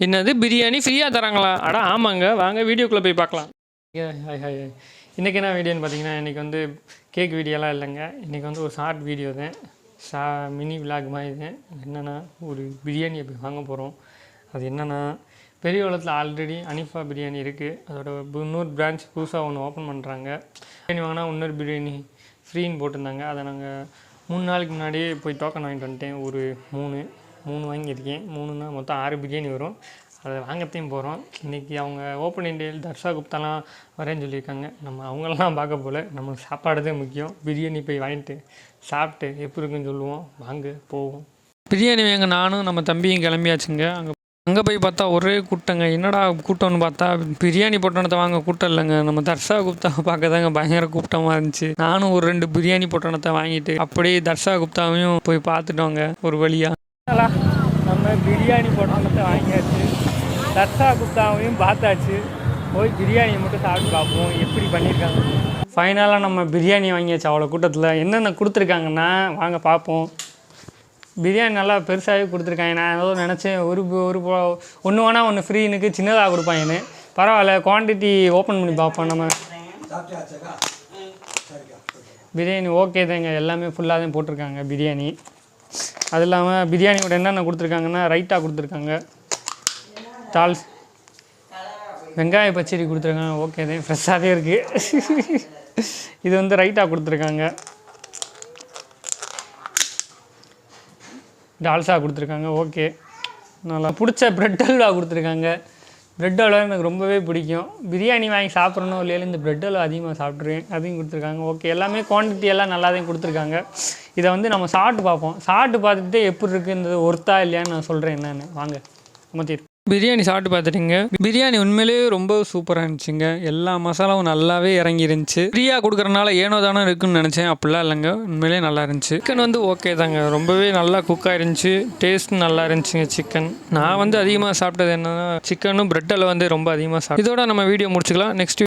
என்னது பிரியாணி ஃப்ரீயாக தராங்களா? அட ஆமாங்க, வாங்க வீடியோக்குள்ளே போய் பார்க்கலாம். Hi hi hi. இன்றைக்கி என்ன வீடியோன்னு பார்த்தீங்கன்னா, இன்றைக்கி வந்து கேக் வீடியோலாம் இல்லைங்க. இன்றைக்கி வந்து ஒரு ஷார்ட் வீடியோ தான், மினி விலாக் மாதிரி தான். என்னென்னா, ஒரு பிரியாணியை போய் வாங்க போகிறோம். அது என்னென்னா, பெரியகுளத்தில் ஆல்ரெடி அனிஃபா பிரியாணி இருக்குது. அதோட இன்னொரு பிரான்ச் புதுசாக ஒன்று ஓப்பன் பண்ணுறாங்க. பிரியாணி வாங்கினா இன்னொரு பிரியாணி ஃப்ரீன்னு போட்டிருந்தாங்க. அதை நாங்கள் 3 நாளைக்கு முன்னாடியே போய் டோக்கன் வாங்கிட்டு வந்துட்டேன். ஒரு 3 வாங்கியிருக்கேன். 3னா மொத்தம் 6 பிரியாணி வரும். அதை வாங்கத்தையும் போகிறோம். இன்றைக்கி அவங்க ஓப்பனிங் டே தர்ஷா குப்தாலாம் வரேன்னு சொல்லியிருக்காங்க. நம்ம அவங்களெலாம் பார்க்க போல், நமக்கு சாப்பாடு தான் முக்கியம். பிரியாணி போய் வாங்கிட்டு சாப்பிட்டு எப்படி இருக்குன்னு சொல்லுவோம். வாங்க போவோம். பிரியாணி வாங்க நானும் நம்ம தம்பியும் கிளம்பியாச்சுங்க. அங்கே போய் பார்த்தா ஒரே கூட்டங்க. என்னடா கூட்டம்னு பார்த்தா, பிரியாணி பொட்டணத்தை வாங்க கூட்டம் இல்லைங்க, நம்ம தர்ஷா குப்தாவை பார்க்க தாங்க பயங்கர கூட்டமாக இருந்துச்சு. நானும் ஒரு 2 பிரியாணி பொட்டணத்தை வாங்கிட்டு அப்படியே தர்ஷா குப்தாவையும் போய் பார்த்துட்டோங்க ஒரு வழியாக. நம்ம பிரியாணி பொட்டணத்தை வாங்கியாச்சு, தர்ஷா குப்தாவையும் பார்த்தாச்சு. போய் பிரியாணியை மட்டும் சாப்பிட்டு பார்ப்போம் எப்படி பண்ணியிருக்காங்க. ஃபைனலாக நம்ம பிரியாணி வாங்கியாச்சு. அவ்வளோ கூட்டத்தில் என்னென்ன கொடுத்துருக்காங்கன்னா வாங்க பார்ப்போம். பிரியாணி நல்லா பெருசாகவே கொடுத்துருக்காங்க. நான் ஏதோ நினச்சேன் ஒன்று வேணால் ஒன்று ஃப்ரீனுக்கு சின்னதாக கொடுப்பாங்கன்னு. பரவாயில்ல, குவான்டிட்டி ஓப்பன் பண்ணி பார்ப்போம். நம்ம பிரியாணி ஓகே தாங்க, எல்லாமே ஃபுல்லாக தான் போட்டிருக்காங்க பிரியாணி. அது இல்லாமல் பிரியாணியோட என்னென்ன கொடுத்துருக்காங்கன்னா, ரைட்டா கொடுத்துருக்காங்க, தால்ஸ், வெங்காய பச்சடி கொடுத்துருக்காங்க. ஓகே தான், ஃப்ரெஷ்ஷாகவே இருக்குது. இது வந்து ரைட்டா கொடுத்துருக்காங்க, டால்சா கொடுத்துருக்காங்க. ஓகே, நல்லா பிடிச்ச ப்ரெட் அல்வா கொடுத்துருக்காங்க. ப்ரெட் அல்வா எனக்கு ரொம்பவே பிடிக்கும். பிரியாணி வாங்கி சாப்பிட்றணும் இல்லையா, இந்த ப்ரெட் அல்வா அதிகமாக சாப்பிட்ருவேன். அதையும் கொடுத்துருக்காங்க. ஓகே, எல்லாமே குவான்டிட்டி எல்லாம் நல்லா தான் கொடுத்துருக்காங்க. இதை வந்து நம்ம சாப்பிட்டு பார்ப்போம். சாப்பிட்டு பார்த்துட்டு எப்படி இருக்குன்றது ஒர்த்தா இல்லையான்னு நான் சொல்கிறேன். என்னென்னு வாங்க நம்ம பிரியாணி சாப்பிட்டு பார்த்துட்டிங்க. பிரியாணி உண்மையிலேயே ரொம்ப சூப்பராக இருந்துச்சுங்க. எல்லா மசாலாவும் நல்லாவே இறங்கி இருந்துச்சு. ஃப்ரீயாக கொடுக்குறனால ஏனோ தானே இருக்குன்னு நினச்சேன். அப்படிலாம் இல்லைங்க, உண்மையிலே நல்லா இருந்துச்சு. சிக்கன் வந்து ஓகே தாங்க, ரொம்பவே நல்லா குக்காக இருந்துச்சு. டேஸ்ட் நல்லா இருந்துச்சுங்க சிக்கன். நான் வந்து அதிகமாக சாப்பிட்டது என்னன்னா, சிக்கனும் ப்ரெட்டில் வந்து ரொம்ப அதிகமாக சாப்பிட்டேன். இதோட நம்ம வீடியோ முடிச்சுக்கலாம். நெக்ஸ்ட்